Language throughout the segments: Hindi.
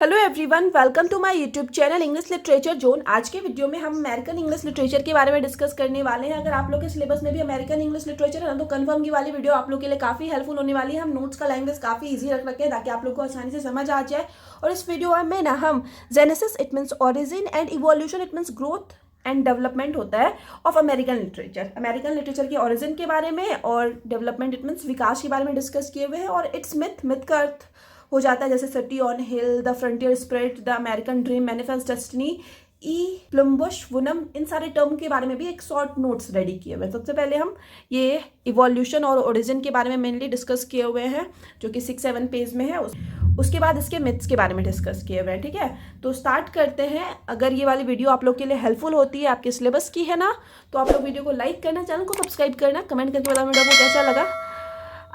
Hello everyone, welcome to my YouTube channel English literature zone. आज के वीडियो में हम अमेरिकन इंग्लिश लिटरेचर के बारे में डिस्कस करने वाले हैं। अगर आप लोग के सिलेबस में भी अमेरिकन इंग्लिश लिटरेचर है ना, तो कंफर्म की वाली वीडियो आप लोग के लिए काफ़ी हेल्पफुल होने वाली है। हम नोट्स का लैंग्वेज काफ़ी इजी रख रखे हैं ताकि आप लोग को आसानी से समझ आ जाए। और इस वीडियो में ना हम genesis it means origin and evolution it means growth and development होता है of American literature. American literature के ओरिजिन के बारे में और डेवलपमेंट इट मीन्स विकास के बारे में डिस्कस किए हुए हैं। और इट्स मिथ का अर्थ हो जाता है जैसे city on hill, the frontier spirit, the American dream, manifest destiny, ई प्लम्बश वुनम, इन सारे टर्म के बारे में भी एक शॉर्ट नोट्स रेडी किए हुए हैं। सबसे पहले हम ये इवोल्यूशन और ओरिजिन के बारे में मेनली डिस्कस किए हुए हैं, जो कि 6-7 पेज में है। उसके बाद इसके मिथ्स के बारे में डिस्कस किए हुए हैं। ठीक है, तो स्टार्ट करते हैं। अगर ये वाली वीडियो आप लोग के लिए हेल्पफुल होती है, आपके सिलेबस की है ना, तो आप लोग वीडियो को लाइक करना, चैनल को सब्सक्राइब करना, कमेंट करके बताना वीडियो को कैसा लगा।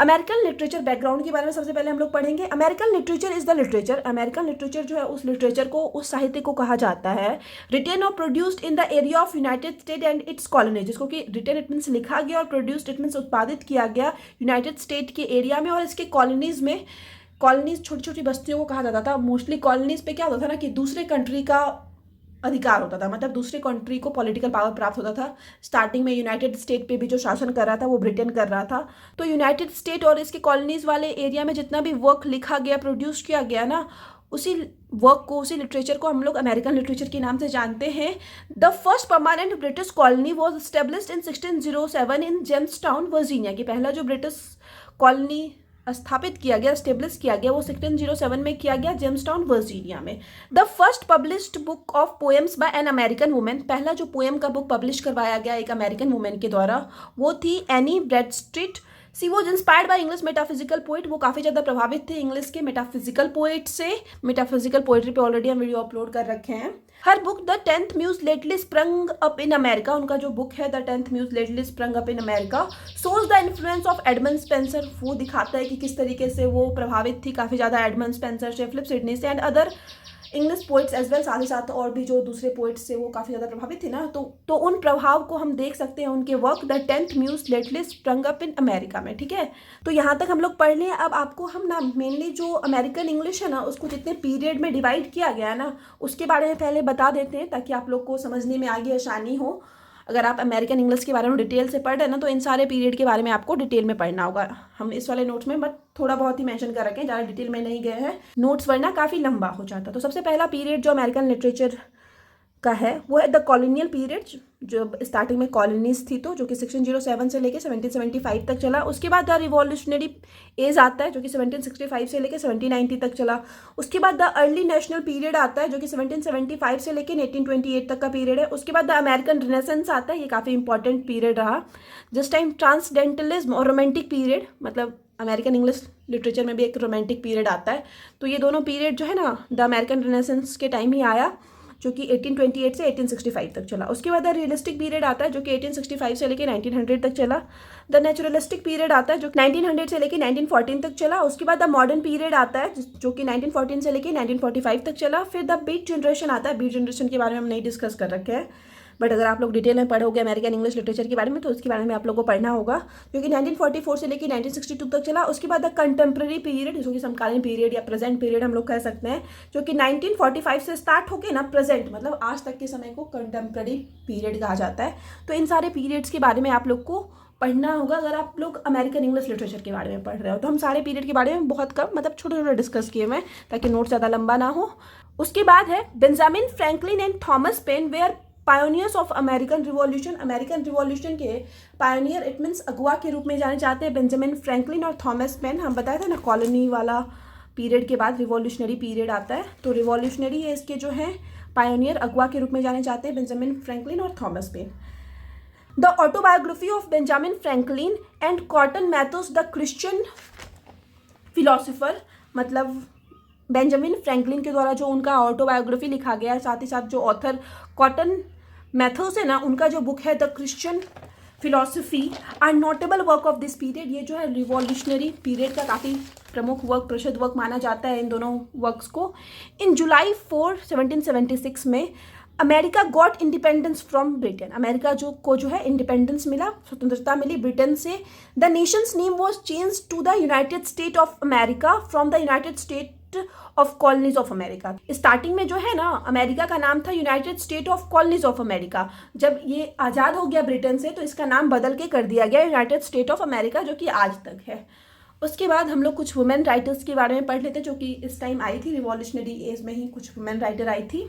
अमेरिकन लिटरेचर बैकग्राउंड के बारे में सबसे पहले हम लोग पढ़ेंगे। American literature is the literature. American literature जो है उस लिटरेचर को, उस साहित्य को कहा जाता है रिटेन और produced in the area of United state and it's colony, जिसको कि रिटेन इट मीन्स लिखा गया और प्रोड्यूस्ड इट मीन्स उत्पादित किया गया यूनाइटेड स्टेट के एरिया में और इसके कॉलोनीज में। कॉलोनीज छोटी छोटी बस्तियों को कहा जाता था। मोस्टली कॉलोनीज पे क्या होता था ना कि दूसरे कंट्री का अधिकार होता था, मतलब दूसरे कंट्री को पॉलिटिकल पावर प्राप्त होता था। स्टार्टिंग में यूनाइटेड स्टेट पे भी जो शासन कर रहा था वो ब्रिटेन कर रहा था। तो यूनाइटेड स्टेट और इसके कॉलोनीज वाले एरिया में जितना भी वर्क लिखा गया, प्रोड्यूस किया गया ना, उसी वर्क को, उसी लिटरेचर को हम लोग अमेरिकन लिटरेचर के नाम से जानते हैं। The first permanent British colony was established in 1607 in Jamestown Virginia. की पहला जो ब्रिटिश कॉलोनी स्थापित किया गया, स्टेब्लिश किया गया, वो 1607 में किया गया जेम्सटाउन वर्जीनिया में। The first published book of poems by an American women. पहला जो पोएम का बुक पब्लिश करवाया गया एक अमेरिकन वुमेन के द्वारा, वो थी Anne Bradstreet. She was inspired by English metaphysical poet. वो काफ़ी ज़्यादा प्रभावित थे इंग्लिश के मेटाफिजिकल पोइट से। मेटाफिजिकल पोइट्री पे ऑलरेडी हम वीडियो अपलोड कर रखे हैं। Her book the 10th muse lately sprung up in America. उनका जो बुक है the 10th muse lately sprung up in America shows the influence of Edmund Spenser. वो दिखाता है कि किस तरीके से वो प्रभावित थी काफ़ी ज़्यादा एडमंड स्पेंसर से, फिलिप सिडनी से and other English poets as well. साथ ही साथ और भी जो दूसरे पोइट्स से वो काफ़ी ज़्यादा प्रभावित थे ना, तो उन प्रभाव को हम देख सकते हैं उनके work the 10th muse lately sprung up in America में। ठीक है, तो यहाँ तक हम लोग पढ़ लें। अब आपको हम ना मेनली जो अमेरिकन इंग्लिश है ना, उसको जितने पीरियड में डिवाइड किया गया है ना, उसके बारे में पहले बता देते हैं ताकि आप लोग को समझने में आगे आसानी हो। अगर आप अमेरिकन इंग्लिश के बारे में डिटेल से पढ़ रहे हैं ना, तो इन सारे पीरियड के बारे में आपको डिटेल में पढ़ना होगा। हम इस वाले नोट्स में बट थोड़ा बहुत ही मेंशन कर रखे हैं, ज़्यादा डिटेल में नहीं गए हैं, नोट्स वरना काफ़ी लंबा हो जाता। तो सबसे पहला पीरियड जो अमेरिकन लिटरेचर का है वो है द कॉलोनियल पीरियड, जो स्टार्टिंग में कॉलोनीज थी, तो जो कि 1607 से लेके 1775 तक चला। उसके बाद द रिवॉल्यूशनरी एज आता है जो कि 1765 से लेके 1790 तक चला। उसके बाद द अर्ली नेशनल पीरियड आता है जो कि 1775 से लेके 1828 तक का पीरियड है। उसके बाद द अमेरिकन रिनेसेंस आता है, ये काफ़ी इंपॉर्टेंट पीरियड रहा। जिस टाइम ट्रांसडेंटलिज्म और रोमांटिक पीरियड, मतलब अमेरिकन इंग्लिश लिटरेचर में भी एक रोमांटिक पीरियड आता है। तो ये दोनों पीरियड जो है ना, द अमेरिकन रिनेसेंस के टाइम ही आया, जो कि 1828 से 1865 तक चला। उसके बाद द रियलिस्टिक पीरियड आता है जो कि 1865 से लेके 1900 तक चला। द नेचुरलिस्टिक पीरियड आता है जो 1900 से लेके 1914 तक चला। उसके बाद द मॉडर्न पीरियड आता है जो कि 1914 से लेके 1945 तक चला। फिर द बीट जनरेशन आता है। बीट जनरेशन के बारे में हम नहीं डिस्कस कर रखे हैं, बट अगर आप लोग डिटेल में पढ़ोगे अमेरिकन इंग्लिश लिटरेचर के बारे में, तो उसके बारे में आप लोग को पढ़ना होगा, जो कि 1944 से लेकर 1962 तक चला। उसके बाद द कंटेम्प्रेरी पीरियड, जो कि समकालीन पीरियड या प्रेजेंट पीरियड हम लोग कह सकते हैं, जो कि 1945 से स्टार्ट होके ना प्रेजेंट, मतलब आज तक के समय को कंटेम्प्रेरी पीरियड कहा जाता है। तो इन सारे पीरियड्स के बारे में आप लोग को पढ़ना होगा अगर आप लोग अमेरिकन इंग्लिश लिटरेचर के बारे में पढ़ रहे हो। तो हम सारे पीरियड के बारे में बहुत कम, मतलब छोटे छोटे डिस्कस किए हुए हैं ताकि नोट ज़्यादा लंबा ना हो। उसके बाद है Benjamin Franklin and Thomas Paine were pioneers of American Revolution. American Revolution के पायोनियर इट मीन्स अगुआ के रूप में जाने जाते हैं बेंजामिन फ्रैंकलिन और थॉमस पेन। हम बताया था ना, कॉलोनी वाला पीरियड के बाद रिवॉल्यूशनरी पीरियड आता है, तो रिवॉल्यूशनरी है इसके जो है पायोनियर अगुआ के रूप में जाने जाते हैं बेंजामिन फ्रैंकलिन और Thomas Paine. The autobiography of Benjamin Franklin and Cotton Mathews the Christian philosopher, मतलब बेंजामिन फ्रैंकलिन के द्वारा जो उनका ऑटोबायोग्राफी लिखा गया है, साथ ही साथ जो ऑथर कॉटन मैथ्यूज है ना, उनका जो बुक है the Christian philosophy are notable work of this period. ये जो है रिवॉल्यूशनरी पीरियड का काफ़ी प्रमुख वर्क, प्रसिद्ध वर्क माना जाता है इन दोनों वर्क्स को। इन जुलाई 4, 1776 में America got independence from Britain. America जो है इंडिपेंडेंस मिला, स्वतंत्रता मिली ब्रिटेन से। The nation's name was change to the United State of America from the United State State of colonies of America. Starting में जो है ना, अमेरिका का नाम था United State of colonies of America. जब ये आज़ाद हो गया ब्रिटेन से तो इसका नाम बदल के कर दिया गया यूनाइटेड स्टेट ऑफ अमेरिका, जो कि आज तक है। उसके बाद हम लोग कुछ वुमेन राइटर्स के बारे में पढ़ लेते, जो कि इस टाइम आई थी, रिवॉल्यूशनरी एज में ही कुछ वुमेन राइटर आई थी।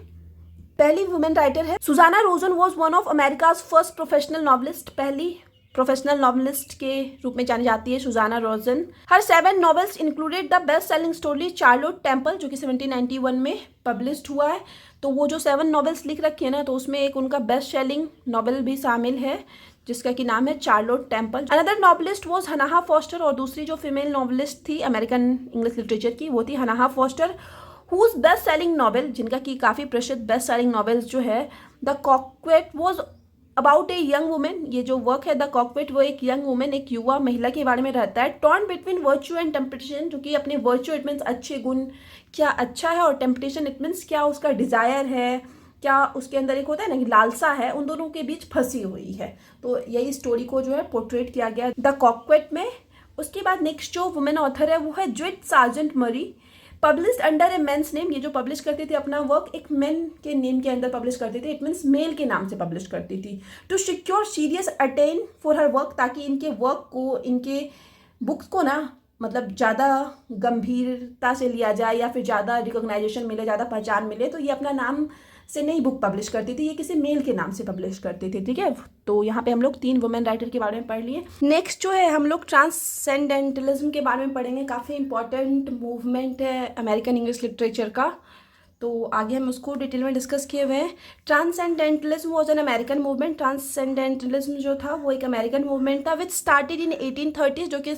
पहली वुमेन राइटर है Susanna Rowson, was one of America's first professional novelist. पहली प्रोफेशनल नॉवलिस्ट के रूप में जानी जाती है Susanna Rowson. Her 7 novels included the best selling story Charlotte Temple, जो कि 1791 में पब्लिश्ड हुआ है। तो वो जो 7 नॉवेल्स लिख रखी है ना, तो उसमें एक उनका बेस्ट सेलिंग नॉवेल भी शामिल है, जिसका कि नाम है Charlotte Temple. Another novelist was Hannah Foster, और दूसरी जो फीमेल नॉवलिस्ट थी अमेरिकन इंग्लिश लिटरेचर की, वो थी Hannah Foster, whose best selling novel, जिनका कि काफ़ी प्रसिद्ध बेस्ट सेलिंग नॉवेल्स जो है the coquette was about a young women. ये जो वर्क है द कॉक्वेट, वो एक यंग वुमेन, एक युवा महिला के बारे में रहता है। Torn between virtue and temptation, जो कि अपने वर्च्यू इट मीन्स अच्छे गुण, क्या अच्छा है, और टेम्पटेशन इट मीन्स क्या उसका डिज़ायर है, क्या उसके अंदर एक होता है ना कि लालसा है, उन दोनों के बीच फंसी हुई है। तो यही स्टोरी को जो है पोर्ट्रेट किया गया द कॉक्वेट में। उसके बाद नेक्स्ट जो वुमेन ऑथर है वो है ज्विट सार्जेंट मरी, पब्लिश्ड अंडर ए मेन्स नेम। ये जो पब्लिश करती थी अपना वर्क एक मेन के नेम के अंदर पब्लिश करती थी, इट मीन्स मेल के नाम से पब्लिश करती थी। To secure serious attain for her work, ताकि इनके वर्क को, इनके बुक्स को ना मतलब ज़्यादा गंभीरता से लिया जाए या फिर ज़्यादा रिकॉग्नाइजेशन मिले, ज़्यादा पहचान मिले, तो ये अपना नाम से नई बुक पब्लिश करती थी, ये किसी मेल के नाम से पब्लिश करती थी। ठीक है, तो यहाँ पे हम लोग 3 वुमेन राइटर के बारे में पढ़ लिए। नेक्स्ट जो है हम लोग ट्रांससेंडेंटलिज्म के बारे में पढ़ेंगे। काफ़ी इंपॉर्टेंट मूवमेंट है अमेरिकन इंग्लिश लिटरेचर का, तो आगे हम उसको डिटेल में डिस्कस किए हुए हैं। ट्रांससेंडेंटलिज्म वॉज एन अमेरिकन मूवमेंट। ट्रांससेंडेंटलिज्म जो था वो एक अमेरिकन मूवमेंट था विच स्टार्टेड इन 1830, जो कि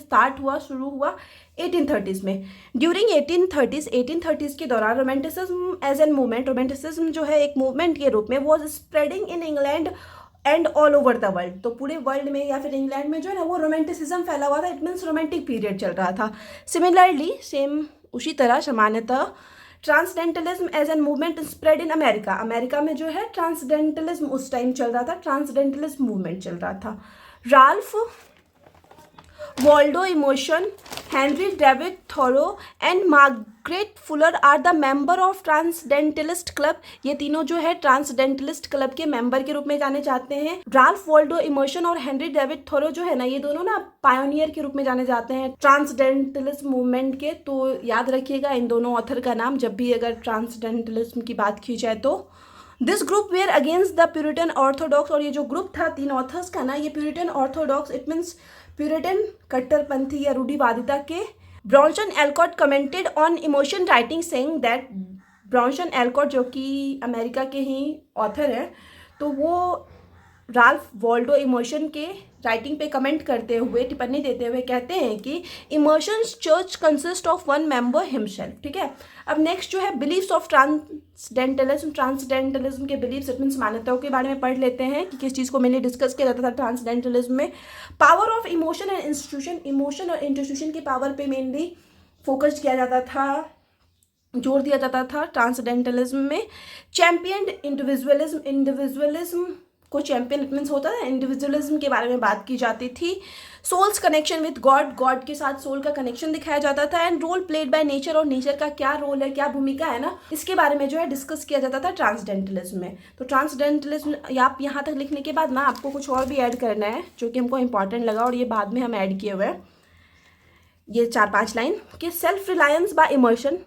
शुरू हुआ 1830s में। ड्यूरिंग 1830s के दौरान romanticism as an movement, romanticism जो है एक मूवमेंट के रूप में was spreading in England and all over the world. तो पूरे वर्ल्ड में या फिर इंग्लैंड में जो है ना वो रोमांटिसिज्म फैला हुआ था, इट मीन्स रोमांटिक पीरियड चल रहा था। सिमिलरली सेम उसी तरह सामान्यतः transcendentalism as an movement spread in America, America में जो है ट्रांसडेंटलिज्म उस टाइम चल रहा था, ट्रांसडेंटलिज्म मूवमेंट चल रहा था। Ralph Waldo Emerson, Henry David Thoreau and Margaret Fuller are the member of transcendentalist club. ये तीनों जो है ट्रांसडेंटलिस्ट क्लब के मेंबर के रूप में जाने जाते हैं। राल्फ वॉल्डो इमोशन और हेनरी डेविड थोरो जो है ना, ये दोनों ना पायोनियर के रूप में जाने जाते हैं ट्रांसडेंटलिस्ट मूवमेंट के। तो याद रखिएगा इन दोनों ऑथर का नाम जब भी अगर ट्रांसडेंटलिज्म की बात की जाए तो। This group were against the Puritan orthodox, और ये जो ग्रुप था 3 ऑथर्स का ना, ये Puritan orthodox it means Puritan कट्टरपंथी या रूढ़िवादिता के। Bronson Alcott commented on Emerson writing saying that, Bronson Alcott जो कि अमेरिका के ही ऑथर हैं, तो वो राल्फ वॉल्डो इमोशन के राइटिंग पे कमेंट करते हुए, टिप्पणी देते हुए कहते हैं कि Emerson's church consist of one member himself. ठीक है, अब नेक्स्ट जो है बिलीफ्स ऑफ ट्रांसडेंटलिज्म, ट्रांसडेंटलिज्म के बिलीफ्स इट मीन्स मान्यताओं के बारे में पढ़ लेते हैं कि किस चीज़ को मैंने डिस्कस किया जाता था ट्रांसडेंटलिज्म में। Power of emotion and institution, emotion और इंस्टीट्यूशन की पावर पे मेनली फोकस किया जाता था, जोर दिया जाता था ट्रांसडेंटलिज्म में। चैम्पियन इंडिविजुअलिज्म, इंडिविजुअलिज्म को चैंपियन इट मीन्स होता है, इंडिविजुअलिज्म के बारे में बात की जाती थी। Soul's connection with God, God के साथ सोल का कनेक्शन दिखाया जाता था। And role played by nature, और नेचर का क्या रोल है, क्या भूमिका है ना, इसके बारे में जो है डिस्कस किया जाता था ट्रांसडेंटलिज्म में। तो ट्रांसडेंटलिज्म आप यहाँ तक लिखने के बाद ना आपको कुछ और भी ऐड करना है जो कि हमको इंपॉर्टेंट लगा, और ये बाद में हम ऐड किए हुए हैं। ये 4-5 लाइन कि self reliance by Emerson,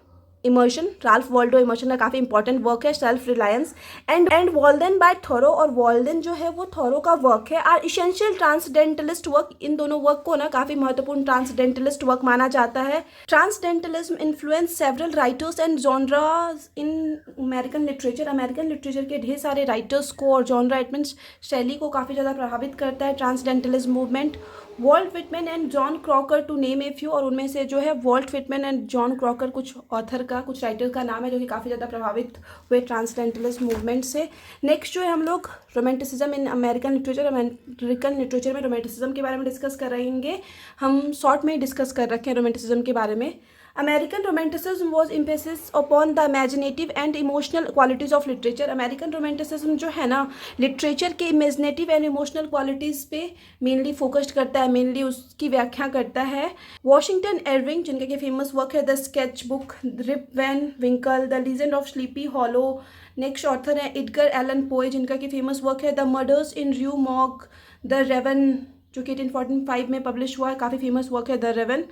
Emerson Ralph Waldo Emerson का काफ़ी इंपॉर्टेंट वर्क है, self reliance. And Walden by Thoreau, और वॉल्डन जो है वो थोरो का वर्क है। आर इसेंशियल ट्रांसडेंटलिस्ट वर्क, इन दोनों वर्क को ना काफ़ी महत्वपूर्ण ट्रांसडेंटलिस्ट वर्क माना जाता है। Transcendentalism influence several writers and genres in American literature, American literature के ढेर सारे राइटर्स को और जॉनरा इट मीन्स शैली को काफ़ी ज़्यादा प्रभावित करता है transcendentalism movement. Walt Whitman and John Crocker to name a few, और उनमें से जो है Walt Whitman and John Crocker कुछ ऑथर का, कुछ राइटर का नाम है जो कि काफ़ी ज़्यादा प्रभावित हुए ट्रांसडेंटलिज्म मूवमेंट से। नेक्स्ट जो है हम लोग रोमांटिसिज्म इन अमेरिकन लिटरेचर, अमेरिकन लिटरेचर में रोमांटिसिज्म के बारे में डिस्कस कर रहेंगे। हम शॉर्ट में ही डिस्कस कर रखे हैं रोमांटिसिज्म के बारे में। American romanticism was emphasis upon the imaginative and emotional qualities of literature. American romanticism जो है ना, लिटरेचर के इमेजिनेटिव एंड इमोशनल क्वालिटीज़ पे मेनली फोकस्ड करता है, मेनली उसकी व्याख्या करता है। वॉशिंगटन इरविंग, जिनका कि फेमस वर्क है the sketch book, Rip Van Winkle, the legend of Sleepy Hollow. Next author है एडगर एलन पोए, जिनका कि फेमस वर्क है the murders in Rue Morgue, the raven, जो कि 1845 में पब्लिश हुआ है, काफ़ी फेमस वर्क है द रेवन।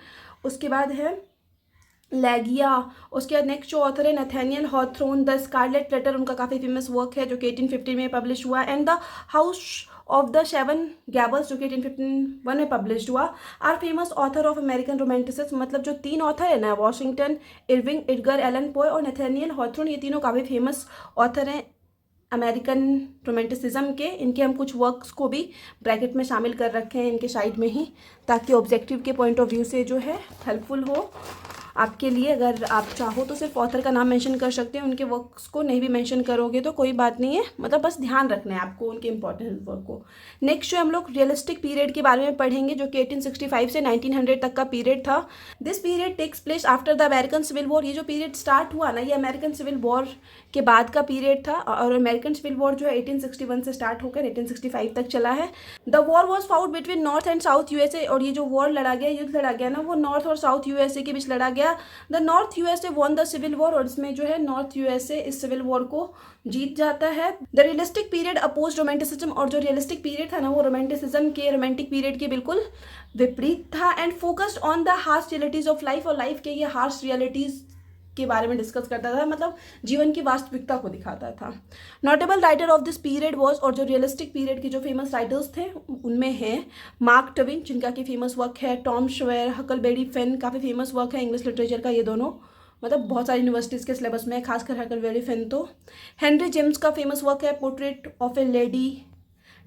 उसके बाद है लैगिया। उसके बाद नेक्स्ट जो ऑथर है Nathaniel Hawthorne, the Scarlet Letter, उनका काफ़ी फेमस वर्क है जो कि 1850 में पब्लिश हुआ। And the House of the Seven Gables, जो कि 1851 में पब्लिश हुआ। Are famous author of American romanticism, मतलब जो तीन ऑथर है ना, वॉशिंगटन इरविंग, एडगर एलन पोए और नथेनियल हॉथोर्न, ये तीनों काफ़ी फेमस ऑथर हैं अमेरिकन रोमांटिसिज्म के। इनके हम कुछ वर्क्स को भी ब्रैकेट में शामिल कर रखे हैं इनके साइड में ही, ताकि ऑब्जेक्टिव के पॉइंट ऑफ व्यू से जो है हेल्पफुल हो आपके लिए। अगर आप चाहो तो सिर्फ ऑथर का नाम मेंशन कर सकते हैं, उनके वर्क्स को नहीं भी मेंशन करोगे तो कोई बात नहीं है, मतलब बस ध्यान रखना है आपको उनके इंपॉर्टेंट वर्क को। नेक्स्ट जो हम लोग रियलिस्टिक पीरियड के बारे में पढ़ेंगे, जो कि 1865 से 1900 तक का पीरियड था। This period takes place after the American Civil War. ये जो पीरियड स्टार्ट हुआ ना, ये अमेरिकन सिविल वॉर के बाद का पीरियड था, और अमेरिकन सिविल वॉर जो है 1861 से स्टार्ट होकर 1865 तक चला है। The war was fought between north and south USA, और ये जो वॉर लड़ा गया, युद्ध लड़ा गया ना, वो नॉर्थ और साउथ यूएसए के बीच लड़ा गया। The North USA won the civil war, और इसमें जो है नॉर्थ यूएसए इस सिविल वॉर को जीत जाता है। The realistic period oppose romanticism, और जो रियलिस्टिक पीरियड था ना, वो रोमांटिसिज्म के, रोमांटिक पीरियड के बिल्कुल विपरीत था। And focused on the harsh realities of life, और लाइफ के ये हार्श रियलिटीज के बारे में डिस्कस करता था, मतलब जीवन की वास्तविकता को दिखाता था। Notable writer of this period was, और जो रियलिस्टिक पीरियड के जो फेमस राइटर्स थे उनमें हैं मार्क ट्वेन, जिनका कि फेमस वर्क है टॉम सॉयर, हकलबेरी फिन, काफ़ी फेमस वर्क है इंग्लिश लिटरेचर का ये दोनों, मतलब बहुत सारी यूनिवर्सिटीज़ के सिलेबस में, खासकर हकलबेरी फिन। तो हेनरी जेम्स का फेमस वर्क है portrait of a lady,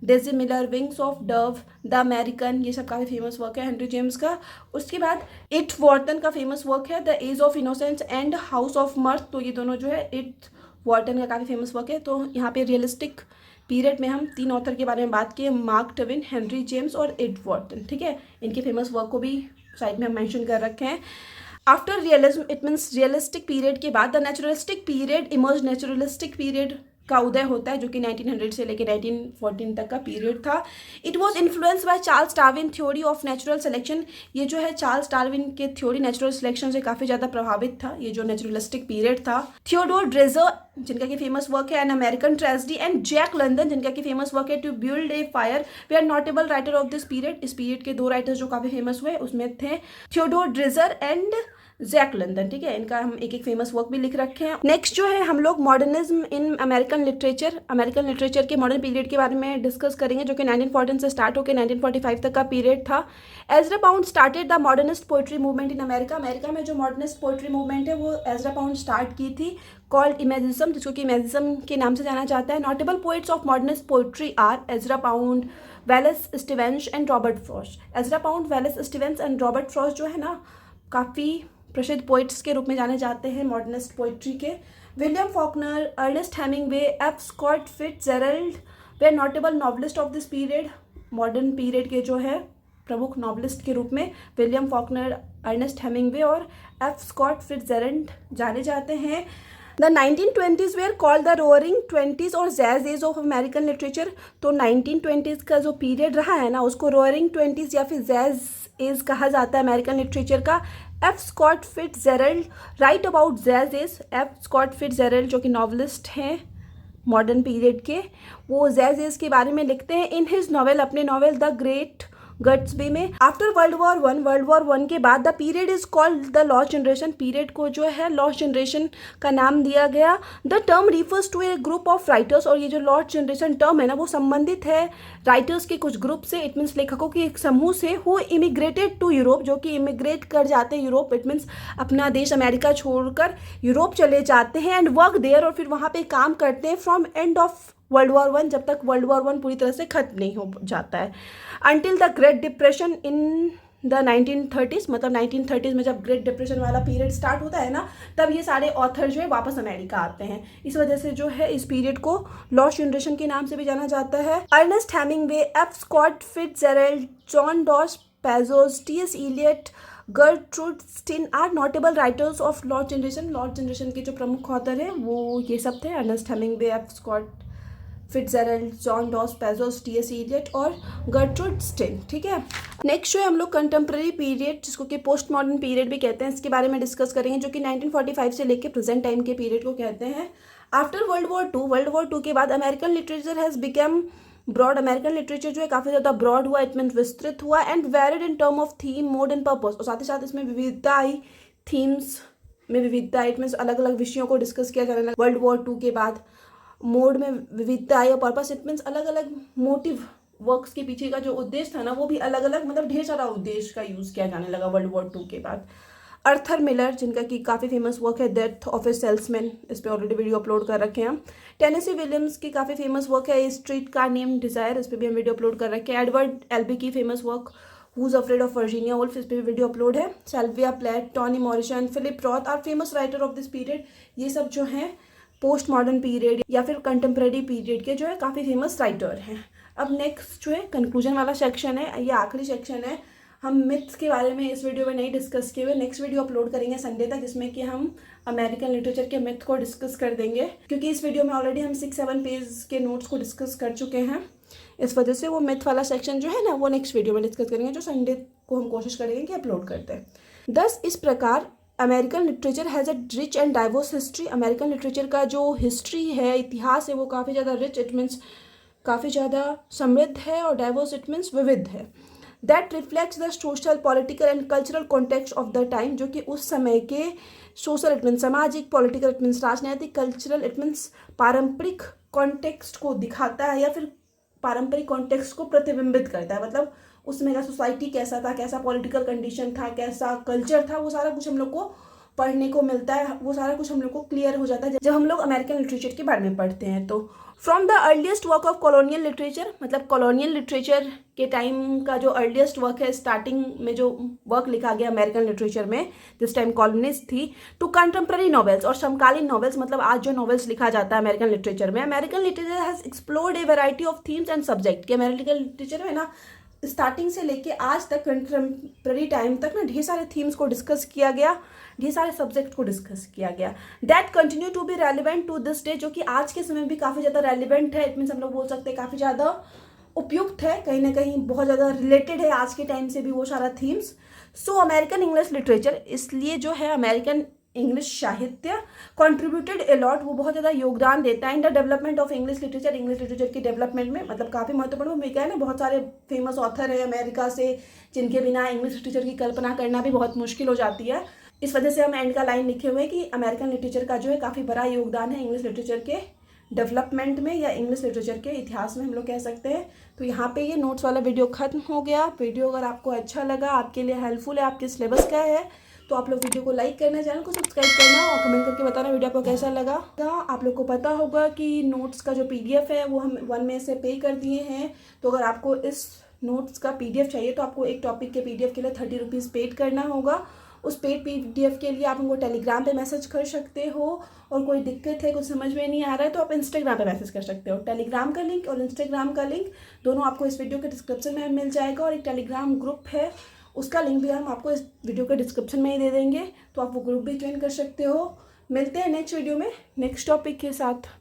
Daisy Miller, wings of dove, the American, ये सब काफ़ी फेमस वर्क है हेनरी जेम्स का। उसके बाद इट वॉर्टन का फेमस वर्क है the age of innocence and house of mirth, तो ये दोनों जो है इट वॉर्टन का काफ़ी फेमस वर्क है। तो यहाँ पे रियलिस्टिक पीरियड में हम तीन ऑथर के बारे में बात किए, मार्क ट्वेन, हेनरी जेम्स और इट वॉर्टन, ठीक है। इनके फेमस वर्क को भी साइड में हम मेंशन कर रखे हैं। After realism, it means realistic period के बाद the naturalistic period emerge. Naturalistic period का उदय होता है, जो कि 1900 से लेकर 1914 तक का पीरियड था। It was influence by Charles Darwin theory of natural selection, ये जो है चार्ल्स डार्विन के थ्योरी नेचुरल सिलेक्शन से काफ़ी ज़्यादा प्रभावित था ये जो नेचुरलिस्टिक पीरियड था। थियोडोर ड्रेजर, जिनका कि फेमस वर्क है an American tragedy, and Jack London, जिनका कि फेमस वर्क है to build a fire, they are notable writer of this period. इस पीरियड के दो राइटर्स जो काफ़ी फेमस हुए उसमें थे Theodore Dreiser and Jack London, ठीक है। इनका हम एक एक फेमस वर्क भी लिख रखे हैं। नेक्स्ट जो है हम लोग मॉडर्निज्म इन अमेरिकन लिटरेचर, अमेरिकन लिटरेचर के मॉडर्न पीरियड के बारे में डिस्कस करेंगे, जो कि 1914 से स्टार्ट होकर 1945 तक का पीरियड था। Ezra pound started the modernist poetry movement in America. America में जो मॉडर्निस्ट पोइट्री मूवमेंट है वो एजरा पाउंड स्टार्ट की थी, कॉल्ड इमेजिज्म, जिसको कि इमेजिज्म के नाम से जाना जाता है। Notable poets of modernist poetry are Ezra Pound, Wallace Stevens and Robert Frost. Ezra Pound, Wallace Stevens and Robert Frost जो है ना, काफ़ी प्रसिद्ध पोइट्स के रूप में जाने जाते हैं मॉडर्निस्ट पोइट्री के। William Faulkner, Ernest Hemingway, F Scott Fitzgerald were notable novelist of this period. Modern period के जो है प्रमुख नॉवलिस्ट के रूप में विलियम फॉकनर, अर्नेस्ट हेमिंगवे और एफ स्कॉट फिट्जजेराल्ड जाने जाते हैं। The 1920s were called the roaring 20s और jazz age of American literature. तो 1920s का जो पीरियड रहा है ना, उसको रोअरिंग 20s या फिर जैज एज कहा जाता है अमेरिकन लिटरेचर का। F Scott Fitzgerald write about jazz age. F Scott Fitzgerald जो कि नॉवलिस्ट हैं मॉडर्न पीरियड के, वो जैज एज के बारे में लिखते हैं इन हिज नॉवेल, अपने नॉवेल द ग्रेट गट्सबी में। आफ्टर वर्ल्ड वॉर वन के बाद the period is called the lost generation. Period को जो है लॉस्ट जनरेशन का नाम दिया गया। The term refers to a group of writers, और ये जो लॉस्ट जनरेशन टर्म है ना, वो संबंधित है राइटर्स के कुछ ग्रुप से, इट मीन्स लेखकों के एक समूह से, हु इमिग्रेटेड टू यूरोप, जो कि इमिग्रेट कर जाते हैं यूरोप, इट मीन्स अपना देश अमेरिका छोड़कर यूरोप चले जाते हैं, एंड वर्क देयर, और फिर वहाँ पे काम करते हैं from end of world war one, जब तक वर्ल्ड वॉर वन पूरी तरह से खत्म नहीं हो जाता है, until the great depression in the 1930s। मतलब 1930s में जब ग्रेट डिप्रेशन वाला पीरियड स्टार्ट होता है ना, तब ये सारे ऑथर जो है वापस अमेरिका आते हैं। इस वजह से जो है इस पीरियड को लॉस्ट जनरेशन के नाम से भी जाना जाता है। Ernest Hemingway, F Scott Fitzgerald, John Dos Passos, T S. Eliot, Gertrude Stein are notable writers of lost generation. Lost generation के जो प्रमुख ऑथर हैं वो ये सब थे, Ernest Hemingway, F Scott Fitzgerald, John Dos Passos, T S. Eliot और गर्ट्रूड स्टीन। ठीक है, नेक्स्ट जो है हम लोग कंटेम्प्रेरी पीरियड, जिसको कि पोस्ट मॉडर्न पीरियड भी कहते हैं, इसके बारे में डिस्कस करेंगे, जो कि 1945 से लेके प्रेजेंट टाइम के पीरियड को कहते हैं। आफ्टर वर्ल्ड वॉर टू के बाद American literature has become broad. American literature जो है काफ़ी ज़्यादा ब्रॉड हुआ, इट मीन्स विस्तृत हुआ, and varied in term of theme, mode and purpose. और साथ ही साथ इसमें विविधता आई, थीम्स में विविधता आई, इट मीन्स अलग अलग विषयों को डिस्कस किया जाने लगा। वर्ल्ड वॉर टू के बाद मोड में विविधता आई और पर्पस, इट मीन्स अलग अलग मोटिव, वर्क्स के पीछे का जो उद्देश्य था ना वो भी अलग अलग, मतलब ढेर सारा उद्देश्य का यूज़ किया जाने लगा वर्ल्ड वॉर टू के बाद। अर्थर मिलर, जिनका कि काफ़ी फेमस वर्क है डेथ ऑफ ए सेल्समैन, इस पर ऑलरेडी वीडियो अपलोड कर रखे हैं हम। टेनेसी विलियम्स की काफ़ी फेमस वर्क है स्ट्रीट कार नेम डिज़ायर, इस पर भी हम वीडियो अपलोड कर रखे हैं। एडवर्ड एल्बी की famous work who's afraid of Virginia Woolf, इस पर भी वीडियो अपलोड है। Sylvia Plath, Toni Morrison, Philip Roth are famous writer of this period. ये सब जो हैं पोस्ट मॉडर्न पीरियड या फिर कंटेम्प्रेरी पीरियड के जो है काफ़ी फेमस राइटर हैं। अब नेक्स्ट जो है कंक्लूजन वाला सेक्शन है, ये आखिरी सेक्शन है। हम मिथ्स के बारे में इस वीडियो में नहीं डिस्कस किए हुए, नेक्स्ट वीडियो अपलोड करेंगे संडे तक, जिसमें कि हम अमेरिकन लिटरेचर के मिथ को डिस्कस कर देंगे, क्योंकि इस वीडियो में ऑलरेडी हम 6-7 पेज के नोट्स को डिस्कस कर चुके हैं। इस वजह से वो मिथ वाला सेक्शन जो है ना वो नेक्स्ट वीडियो में डिस्कस करेंगे, जो संडे को हम कोशिश करेंगे कि अपलोड करते हैं। दस इस प्रकार American literature has a rich and diverse history. American literature का जो हिस्ट्री है, इतिहास है, वो काफ़ी ज़्यादा रिच, इट मीन्स काफ़ी ज़्यादा समृद्ध है, और डाइवर्स इट मीन्स विविध है। That reflects the social, political and cultural context of the time, जो कि उस समय के सोशल इट मीन्स सामाजिक, पॉलिटिकल इट मीन्स राजनीतिक, कल्चरल इट मीन्स पारंपरिक कॉन्टेक्स्ट को दिखाता है या फिर पारंपरिक कॉन्टेक्स्ट को प्रतिबिंबित करता है। मतलब उसमें का सोसाइटी कैसा था, कैसा पॉलिटिकल कंडीशन था, कैसा कल्चर था, वो सारा कुछ हम लोग को पढ़ने को मिलता है, वो सारा कुछ हम लोग को क्लियर हो जाता है जब हम लोग अमेरिकन लिटरेचर के बारे में पढ़ते हैं। तो from the earliest work of colonial literature, मतलब कॉलोनियल लिटरेचर के टाइम का जो अर्लीस्ट वर्क है, स्टार्टिंग में जो वर्क लिखा गया अमेरिकन लिटरेचर में, जिस टाइम कॉलोनीज थी, टू कंटेम्प्रेरी नॉवेल्स, और समकालीन नॉवेल्स, मतलब आज जो नॉवेल्स लिखा जाता है अमेरिकन लिटरेचर में। American literature has explored A variety of themes and subject, कि अमेरिकन लिटरेचर में ना स्टार्टिंग से लेके आज तक कंटेम्प्रेरी टाइम तक ना ढेर सारे थीम्स को डिस्कस किया गया, ढेर सारे सब्जेक्ट को डिस्कस किया गया। That continue to be relevant to this day, जो कि आज के समय भी काफ़ी ज़्यादा रेलिवेंट है, इट मीन्स हम लोग बोल सकते हैं काफ़ी ज़्यादा उपयुक्त है, कहीं ना कहीं बहुत ज़्यादा रिलेटेड है आज के टाइम से भी वो सारा थीम्स। सो अमेरिकन इंग्लिश लिटरेचर, इसलिए जो है अमेरिकन इंग्लिश साहित्य कंट्रीब्यूटेड ए लॉट, वो बहुत ज़्यादा योगदान देता है in the development of English literature की डेवलपमेंट में, मतलब काफ़ी महत्वपूर्ण भूमिका है ना। बहुत सारे फेमस ऑथर है अमेरिका से, जिनके बिना इंग्लिश लिटरेचर की कल्पना करना भी बहुत मुश्किल हो जाती है। इस वजह से हम एंड का लाइन लिखे हुए हैं कि अमेरिकन लिटरेचर का जो है काफ़ी बड़ा योगदान है इंग्लिश लिटरेचर के डेवलपमेंट में, या इंग्लिश लिटरेचर के इतिहास में हम लोग कह सकते हैं। तो यहाँ पे ये नोट्स वाला वीडियो खत्म हो गया। वीडियो अगर आपको अच्छा लगा, आपके लिए हेल्पफुल है, आपके सिलेबस का है, तो आप लोग वीडियो को लाइक करना, चैनल को सब्सक्राइब करना और कमेंट करके बताना वीडियो आपको कैसा लगा। आप लोग को पता होगा कि नोट्स का जो PDF है वो हम 1 में से पे कर दिए हैं। तो अगर आपको इस नोट्स का PDF चाहिए तो आपको एक टॉपिक के PDF के लिए 30 रुपीज़ पेड करना होगा। उस पेड PDF के लिए आप हमको टेलीग्राम पे मैसेज कर सकते हो, और कोई दिक्कत है, कुछ समझ में नहीं आ रहा है, तो आप इंस्टाग्राम पे मैसेज कर सकते हो। टेलीग्राम का लिंक और इंस्टाग्राम का लिंक दोनों आपको इस वीडियो के डिस्क्रिप्शन में मिल जाएगा, और एक टेलीग्राम ग्रुप है, उसका लिंक भी हम आपको इस वीडियो के डिस्क्रिप्शन में ही दे देंगे, तो आप वो ग्रुप भी ज्वाइन कर सकते हो। मिलते हैं नेक्स्ट वीडियो में नेक्स्ट टॉपिक के साथ।